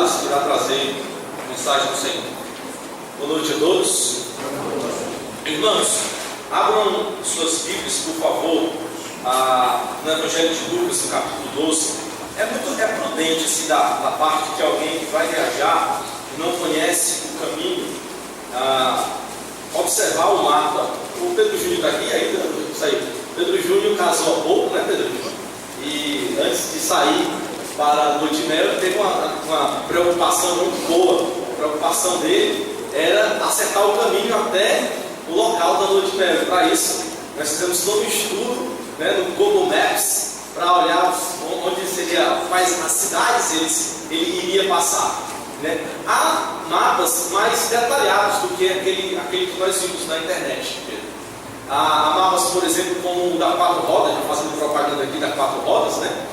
Thales, que vai trazer a mensagem do Senhor. Boa noite a todos. Irmãos, abram suas Bíblias, por favor, no Evangelho de Lucas, no capítulo 12. É prudente, assim, da parte que alguém que vai viajar e não conhece o caminho, observar o mapa. O Pedro Júnior está aqui ainda? Saiu. Pedro Júnior casou há pouco, né, Pedro Júnior? E antes de sair para a lua de mel, teve uma preocupação muito boa. A preocupação dele era acertar o caminho até o local da lua de mel. Para isso, nós fizemos todo um estudo, né, no Google Maps, para olhar onde seria, quais as cidades ele iria passar, né? Há mapas mais detalhados do que aquele que nós vimos na internet. Há mapas, por exemplo, como o da Quatro Rodas, já fazendo propaganda aqui da Quatro Rodas, né?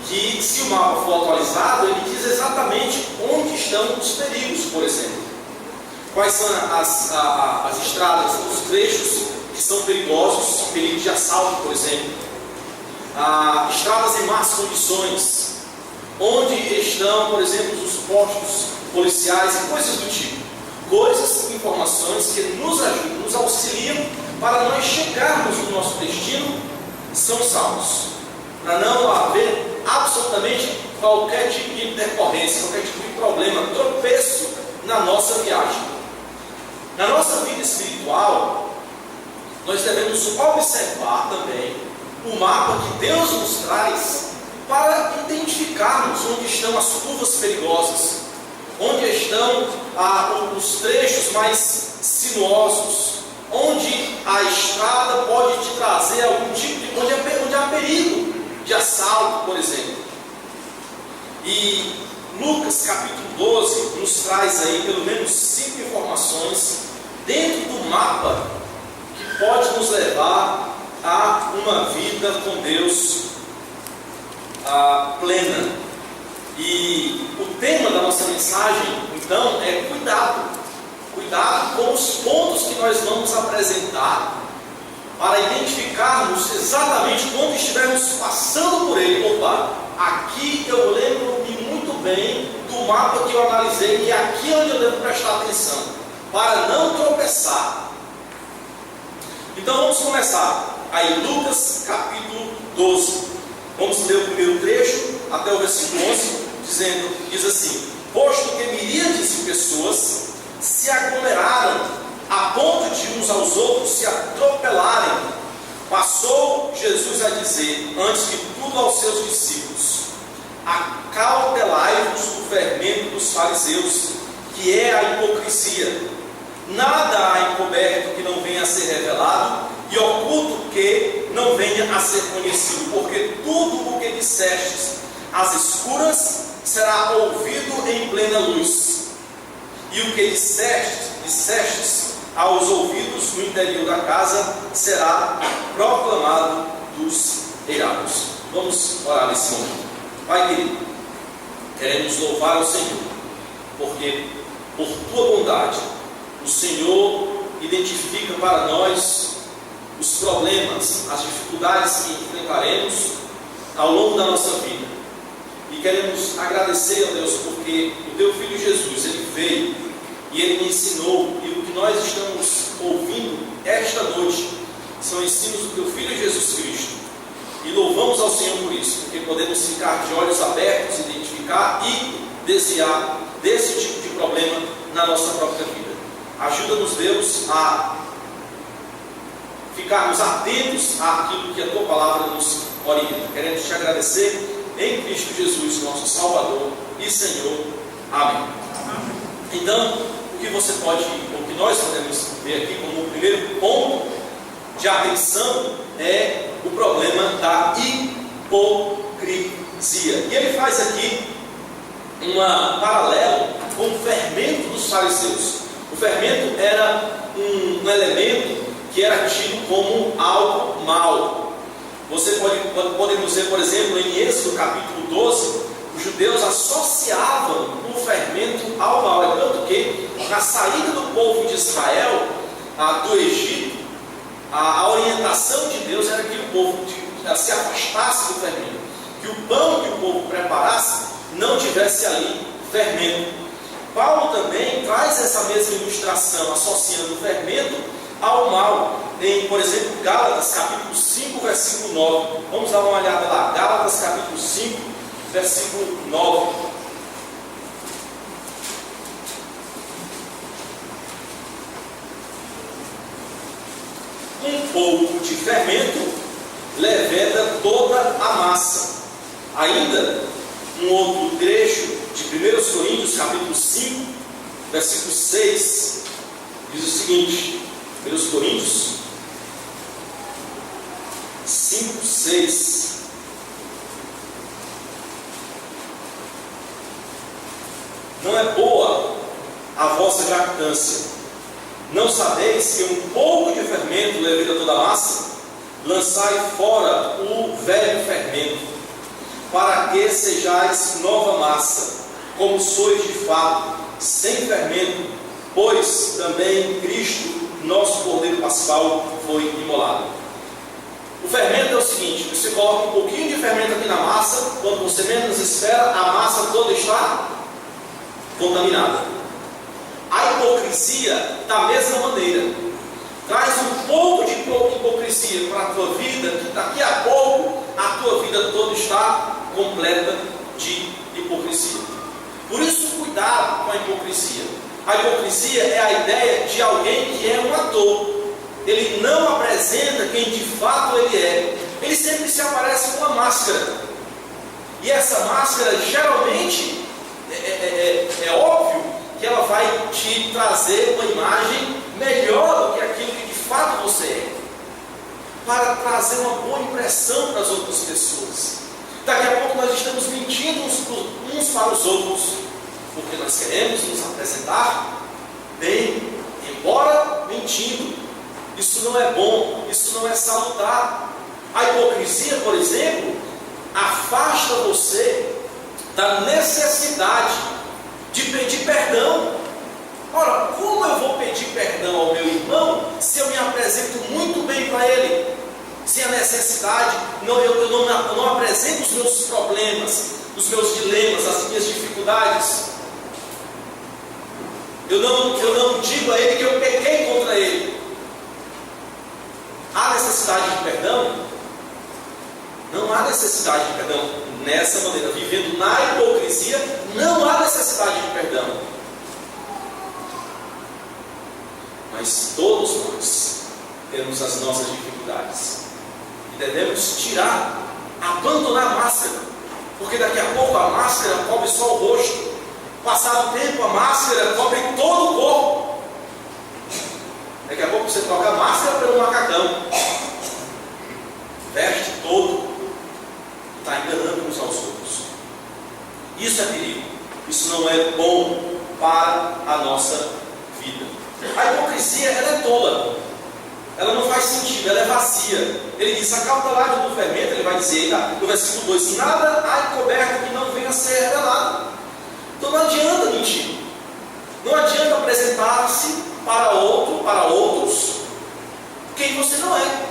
Que se o mapa for atualizado, ele diz exatamente onde estão os perigos, por exemplo. Quais são as estradas, os trechos que são perigosos, perigo de assalto, por exemplo. Estradas em más condições, onde estão, por exemplo, os postos policiais e coisas do tipo. Coisas, informações que nos ajudam, nos auxiliam para nós chegarmos no nosso destino são salvos. Para não haver absolutamente qualquer tipo de intercorrência, qualquer tipo de problema, tropeço na nossa viagem. Na nossa vida espiritual, nós devemos observar também o mapa que Deus nos traz para identificarmos onde estão as curvas perigosas, onde estão os trechos mais sinuosos, onde a estrada pode te trazer algum tipo de... onde há perigo de assalto, por exemplo. E Lucas capítulo 12 nos traz aí pelo menos 5 informações dentro do mapa que pode nos levar a uma vida com Deus plena. E o tema da nossa mensagem, então, é cuidado. Cuidado com os pontos que nós vamos apresentar para identificarmos exatamente quando estivermos passando por ele. Opa, aqui eu lembro-me muito bem do mapa que eu analisei e aqui é onde eu devo prestar atenção, para não tropeçar. Então vamos começar aí, Lucas capítulo 12. Vamos ler o primeiro trecho até o versículo 11, diz assim: posto que miríades de pessoas se aglomeraram a ponto de uns aos outros se atropelarem, passou Jesus a dizer, antes de tudo, aos seus discípulos: acautelai-vos do fermento dos fariseus, que é a hipocrisia. Nada há encoberto que não venha a ser revelado, e oculto que não venha a ser conhecido, porque tudo o que dissestes às escuras será ouvido em plena luz, e o que dissestes aos ouvidos no interior da casa será proclamado dos eirados. Vamos orar nesse momento. Pai querido, queremos louvar ao Senhor, porque por tua bondade o Senhor identifica para nós os problemas, as dificuldades que enfrentaremos ao longo da nossa vida. E queremos agradecer a Deus porque o teu Filho Jesus, ele veio e ele me ensinou, e o que nós estamos ouvindo esta noite são ensinos do teu Filho Jesus Cristo. E louvamos ao Senhor por isso, porque podemos ficar de olhos abertos, identificar e desviar desse tipo de problema na nossa própria vida. Ajuda-nos, Deus, a ficarmos atentos àquilo que a tua palavra nos orienta. Queremos te agradecer em Cristo Jesus, nosso Salvador e Senhor. Amém. Então, o que nós podemos ver aqui como o primeiro ponto de atenção é o problema da hipocrisia. E ele faz aqui um paralelo com o fermento dos fariseus. O fermento era um elemento que era tido como algo mau. Podemos ver, por exemplo, em Êxodo capítulo 12, os judeus associavam o fermento ao mal. É tanto que na saída do povo de Israel do Egito, a orientação de Deus era que o povo se afastasse do fermento, que o pão que o povo preparasse não tivesse ali fermento. Paulo também traz essa mesma ilustração, associando o fermento ao mal. Em, por exemplo, Gálatas, capítulo 5, versículo 9. Vamos dar uma olhada lá. Gálatas, capítulo 5, versículo 9. Um pouco de fermento leveda toda a massa. Ainda um outro trecho de 1 Coríntios, capítulo 5, versículo 6, diz o seguinte: 1 Coríntios 5, 6. Não é boa a vossa jactância. Não sabeis que um pouco de fermento leveda toda a massa? Lançai fora o velho fermento, para que sejais nova massa, como sois de fato, sem fermento, pois também Cristo, nosso Cordeiro Pascal, foi imolado. O fermento é o seguinte: você coloca um pouquinho de fermento aqui na massa, quando você menos espera, a massa toda está contaminada. A hipocrisia, da mesma maneira, traz um pouco de hipocrisia para a tua vida, que daqui a pouco a tua vida toda está completa de hipocrisia. Por isso, cuidado com a hipocrisia. A hipocrisia é a ideia de alguém que é um ator. Ele não apresenta quem de fato ele é. Ele sempre se aparece com uma máscara. E essa máscara, geralmente, é óbvio que ela vai te trazer uma imagem melhor do que aquilo que de fato você é, para trazer uma boa impressão para as outras pessoas. Daqui a pouco nós estamos mentindo uns para os outros, porque nós queremos nos apresentar bem, embora mentindo. Isso não é bom, isso não é salutar. A hipocrisia, por exemplo, afasta você da necessidade de pedir perdão. Ora, como eu vou pedir perdão ao meu irmão se eu me apresento muito bem para ele? Se a necessidade, eu não apresento os meus problemas, os meus dilemas, as minhas dificuldades. Eu não digo a ele que eu pequei contra ele. Há necessidade de perdão? Não há necessidade de perdão. Nessa maneira, vivendo na hipocrisia, não há necessidade de perdão. Mas todos nós temos as nossas dificuldades e devemos tirar, abandonar a máscara, porque daqui a pouco a máscara cobre só o rosto. Passado o tempo, a máscara cobre todo o corpo. Daqui a pouco você troca a máscara pelo macacão, veste todo, está enganando uns aos outros. Isso é perigo. Isso não é bom para a nossa vida. A hipocrisia, ela é tola. Ela não faz sentido, ela é vazia. Ele diz: a cautelagem do fermento, ele vai dizer no versículo 2: nada há encoberto que não venha a ser revelado. Então não adianta mentir. Não adianta apresentar-se para outros, quem você não é.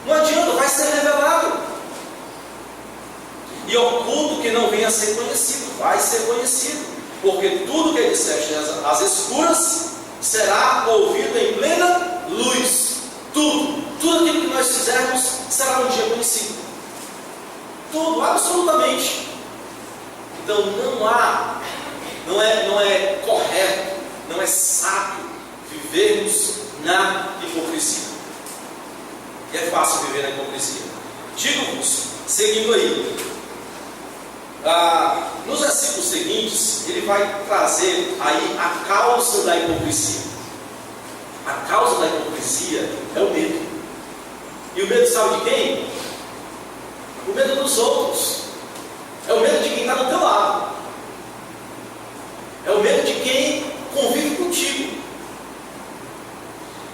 Não adianta, vai ser revelado. E oculto que não venha a ser conhecido, vai ser conhecido, porque tudo que disseste às escuras será ouvido em plena luz. Tudo aquilo que nós fizermos será um dia conhecido. Tudo, absolutamente. Então não é correto, não é sábio vivermos na hipocrisia. E é fácil viver na hipocrisia. Digo-vos, seguindo aí, nos versículos seguintes, ele vai trazer aí a causa da hipocrisia. A causa da hipocrisia é o medo. E o medo sabe de quem? O medo dos outros. É o medo de quem está do teu lado. É o medo de quem convive contigo.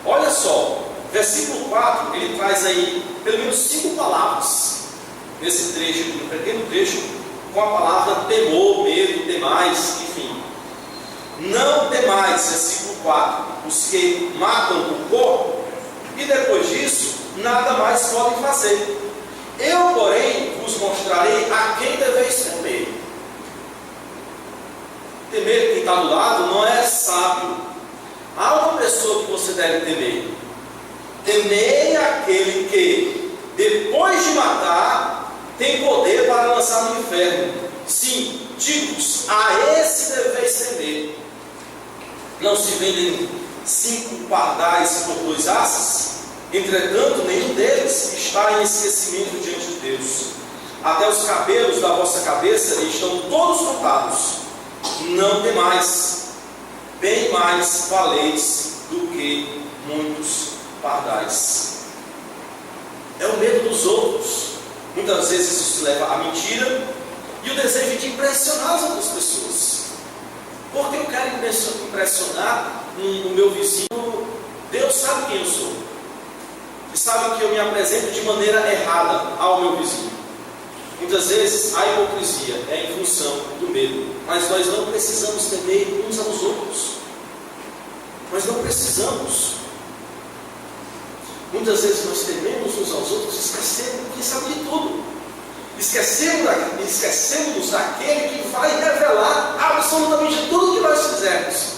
Olha só, versículo 4, ele traz aí pelo menos 5 palavras nesse trecho, no pequeno trecho, com a palavra temor, medo, temais, enfim. Não temais, versículo 4, os que matam o corpo, e depois disso, nada mais podem fazer. Eu, porém, vos mostrarei a quem deveis temer. está do lado não é sábio. Há uma pessoa que você deve temer. Temei aquele que, depois de matar, tem poder para lançar no inferno. Sim, digo-vos, a esse deveis temer. Não se vendem 5 pardais por 2 asas? Entretanto, nenhum deles está em esquecimento diante de Deus. Até os cabelos da vossa cabeça estão todos contados. Não temais, bem mais valeis do que muitos pardais. É o medo dos outros. Muitas vezes isso leva à mentira e o desejo de impressionar as outras pessoas. Porque eu quero impressionar o meu vizinho. Deus sabe quem eu sou. E sabe que eu me apresento de maneira errada ao meu vizinho. Muitas vezes a hipocrisia é em função do medo. Mas nós não precisamos temer uns aos outros. Nós não precisamos. Muitas vezes nós tememos uns aos outros, esquecendo que sabe de tudo. Esquecemos daquele que vai revelar absolutamente tudo que nós fizermos.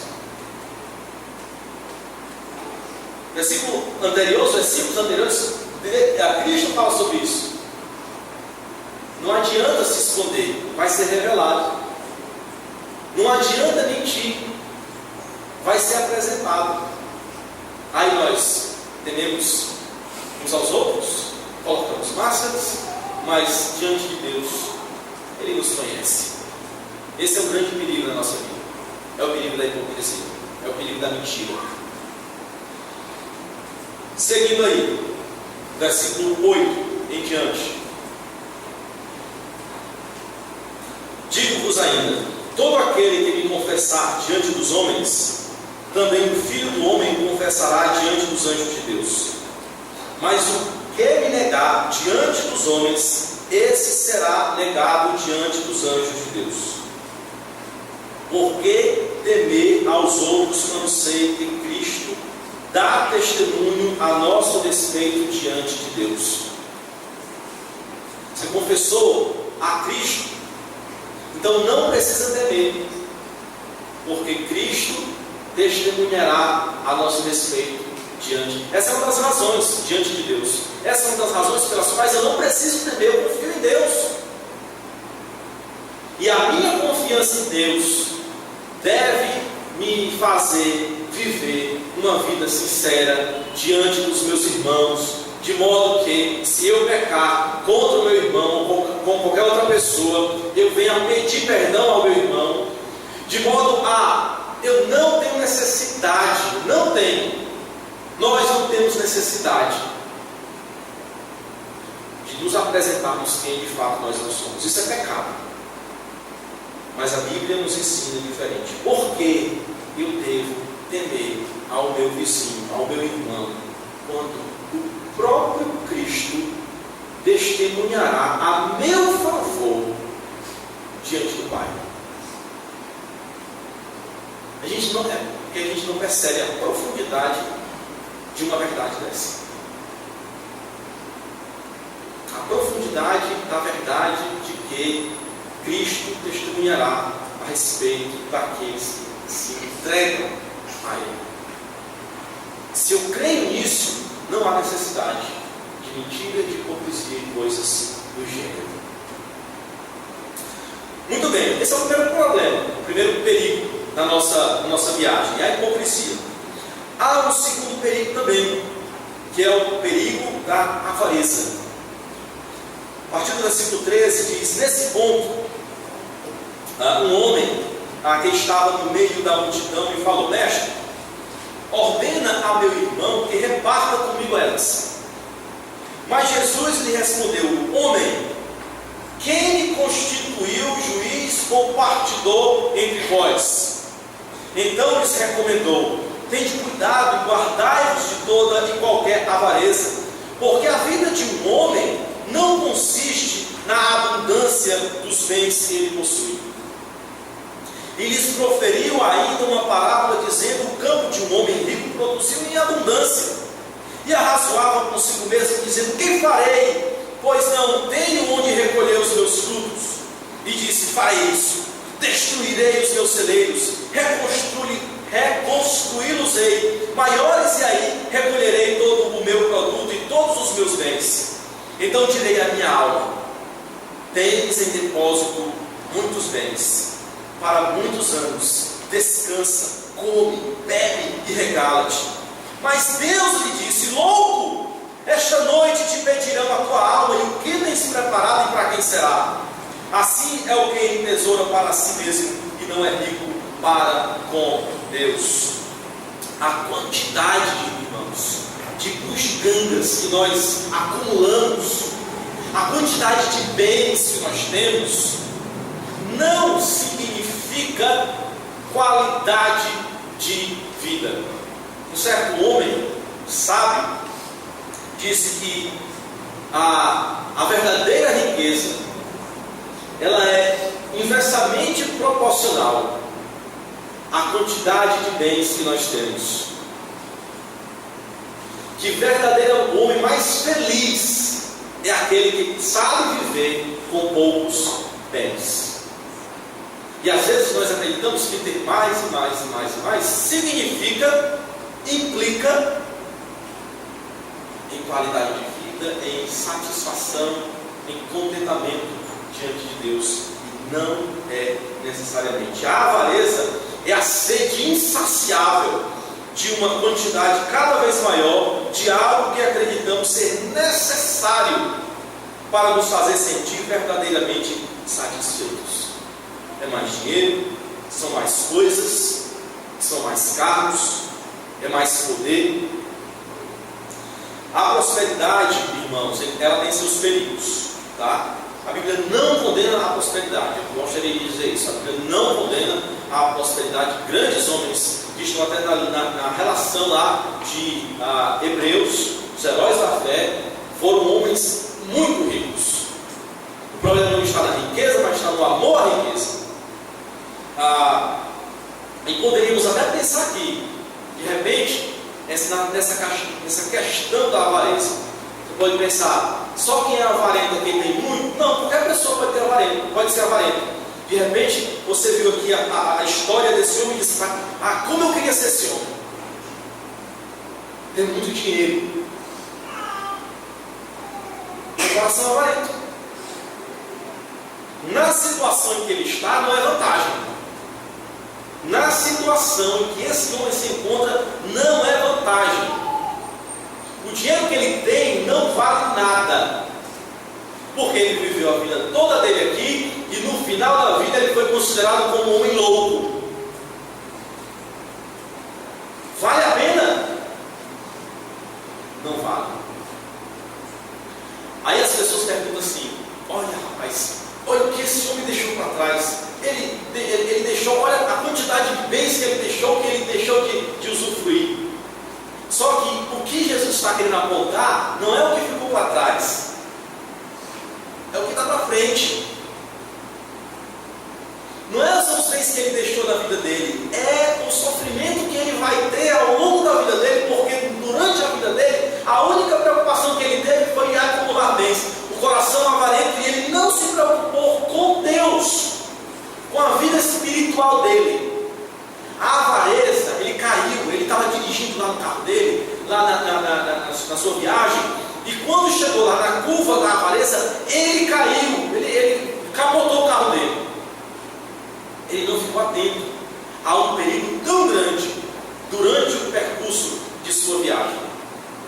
Versículos anteriores, Cristo fala sobre isso. Não adianta se esconder, vai ser revelado. Não adianta mentir, vai ser apresentado. Aí nós tememos uns aos outros, colocamos máscaras, mas diante de Deus, Ele nos conhece. Esse é o grande perigo na nossa vida. É o perigo da hipocrisia, é o perigo da mentira. Seguindo aí, versículo 8 em diante. Digo-vos ainda, todo aquele que me confessar diante dos homens, também o Filho do Homem confessará diante dos anjos de Deus. Mas o que me negar diante dos homens, esse será negado diante dos anjos de Deus. Por que temer aos outros quando sei que Cristo dá testemunho a nosso respeito diante de Deus? Você confessou a Cristo, então não precisa temer, porque Cristo testemunhará a nosso respeito diante. Essa é uma das razões diante de Deus. Essa é uma das razões pelas quais eu não preciso temer, eu confio em Deus. E a minha confiança em Deus deve me fazer viver uma vida sincera diante dos meus irmãos, de modo que, se eu pecar contra o meu irmão ou com qualquer outra pessoa, eu venha pedir perdão ao meu irmão, de modo a eu não tenho necessidade, nós não temos necessidade de nos apresentarmos quem de fato nós não somos. Isso é pecado. Mas a Bíblia nos ensina diferente. Por que eu devo temer ao meu vizinho, ao meu irmão, quando o próprio Cristo testemunhará a meu favor diante do Pai? A gente não percebe a profundidade de uma verdade dessa. A profundidade da verdade de que Cristo testemunhará a respeito daqueles que se entregam a Ele. Se eu creio nisso, não há necessidade de mentira, de hipocrisia e coisas do gênero. Muito bem, esse é o primeiro problema, o primeiro perigo na nossa viagem, é a hipocrisia. Há um segundo perigo também, que é o perigo da avareza. A partir do versículo 13 diz: nesse ponto, um homem que estava no meio da multidão me falou: mestre, ordena a meu irmão que reparta comigo elas. Mas Jesus lhe respondeu: homem, quem me constituiu juiz ou partidor entre vós? Então lhes recomendou: tende cuidado e guardai-vos de toda e qualquer avareza, porque a vida de um homem não consiste na abundância dos bens que ele possui. E lhes proferiu ainda uma parábola, dizendo: o campo de um homem rico produziu em abundância. E arrazoava consigo mesmo, dizendo: que farei? Pois não tenho onde recolher os meus frutos. E disse: farei isso: destruirei os meus celeiros, reconstruí-los-ei maiores, e aí recolherei todo o meu produto e todos os meus bens. Então direi à minha alma: tens em depósito muitos bens, para muitos anos, descansa, come, bebe e regala-te. Mas Deus lhe disse: louco, esta noite te pedirão a tua alma, e o que tens preparado e para quem será? Assim é o que entesoura para si mesmo e não é rico para com Deus. A quantidade, irmãos, de bugigangas que nós acumulamos, a quantidade de bens que nós temos, não significa qualidade de vida. Um certo homem sábio disse que a verdadeira riqueza, ela é inversamente proporcional à quantidade de bens que nós temos. Que verdadeiro homem mais feliz é aquele que sabe viver com poucos bens. E às vezes nós acreditamos que ter mais e mais e mais e mais implica em qualidade de vida, em satisfação, em contentamento diante de Deus. E não é necessariamente. A avareza é a sede insaciável de uma quantidade cada vez maior de algo que acreditamos ser necessário para nos fazer sentir verdadeiramente satisfeitos. É mais dinheiro, são mais coisas, são mais carros, é mais poder. A prosperidade, irmãos, ela tem seus perigos, tá? A Bíblia não condena a prosperidade. Eu gostaria de dizer isso. A Bíblia não condena a prosperidade. Grandes homens que estão até na relação lá de Hebreus, os heróis da fé, foram homens muito ricos. O problema não está na riqueza, mas está no amor à riqueza. E poderíamos até pensar aqui, de repente, nessa questão da avareza. Você pode pensar: só quem é avarento é quem tem muito? Não, qualquer pessoa pode ser avarento. De repente, você viu aqui a história desse homem e disse: como eu queria ser esse homem. Tem muito dinheiro. O coração avarento. Na situação em que ele está, não é vantagem. Na situação em que esse homem se encontra, não é vantagem. O dinheiro que ele tem não vale nada, porque ele viveu a vida toda dele aqui, e no final da vida ele foi considerado como um homem louco. Vale a pena? Não vale. Aí as pessoas perguntam assim: olha, rapaz, olha o que esse homem deixou para trás. Ele deixou, olha a quantidade de bens que ele deixou de usufruir. Só que o que Jesus está querendo apontar não é o que ficou para trás, é o que está para frente. Não são os bens que ele deixou na vida dele, é o sofrimento que ele vai ter ao longo da vida dele, porque durante a vida dele, a única preocupação que ele teve foi em acumular bens. O coração avarento, e ele não se preocupou com Deus, com a vida espiritual dele. A avareza, ele caiu, ele estava dirigindo lá no carro dele, lá na sua viagem, e quando chegou lá na curva da avareza, ele caiu, ele capotou o carro dele. Ele não ficou atento a um perigo tão grande durante o percurso de sua viagem.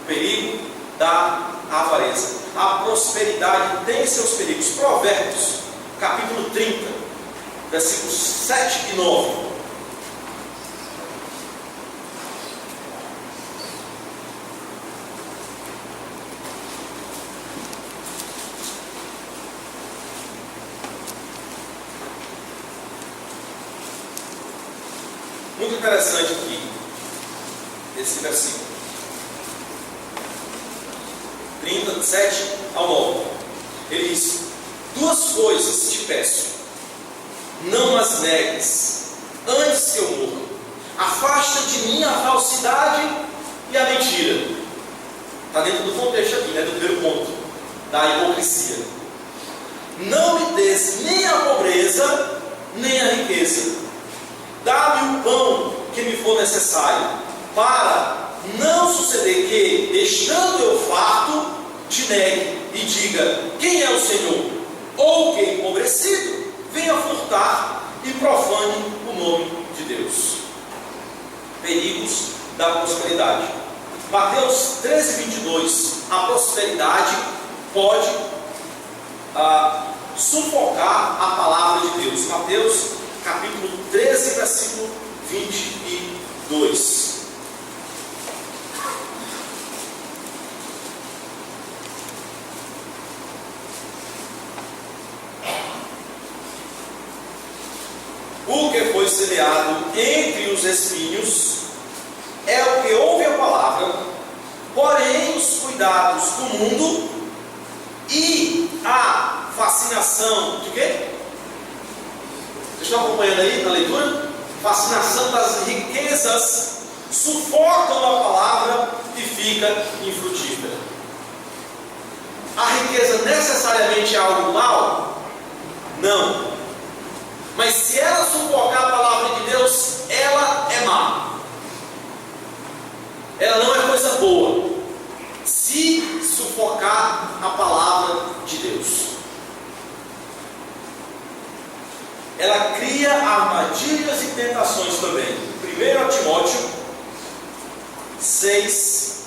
O perigo da avareza. A prosperidade tem seus perigos. Provérbios, capítulo 30, versículos 7 e 9. Muito interessante aqui esse versículo 37 ao 9. Ele diz: duas coisas te peço, não as negues antes que eu morra. Afasta de mim a falsidade e a mentira. Está dentro do contexto aqui, do primeiro ponto, da hipocrisia. Não me des nem a pobreza, nem a riqueza. Dá-me o pão que me for necessário, para não suceder que, estando eu farto, te negue e diga: quem é o Senhor? Ou que, empobrecido, venha furtar e profane o nome de Deus. Perigos da prosperidade. Mateus 13:22. A prosperidade pode sufocar a palavra de Deus. Mateus capítulo 13, versículo 22. O que foi semeado entre os espinhos é o que ouve a palavra, porém os cuidados do mundo e a fascinação de quê? Vocês estão acompanhando aí na leitura? Fascinação das riquezas sufocam a palavra e fica infrutífera. A riqueza necessariamente é algo mal? Não. Mas se ela sufocar a palavra de Deus, ela é má. Ela não é coisa boa. Se sufocar a palavra de Deus, ela cria armadilhas e tentações também. 1 Timóteo 6,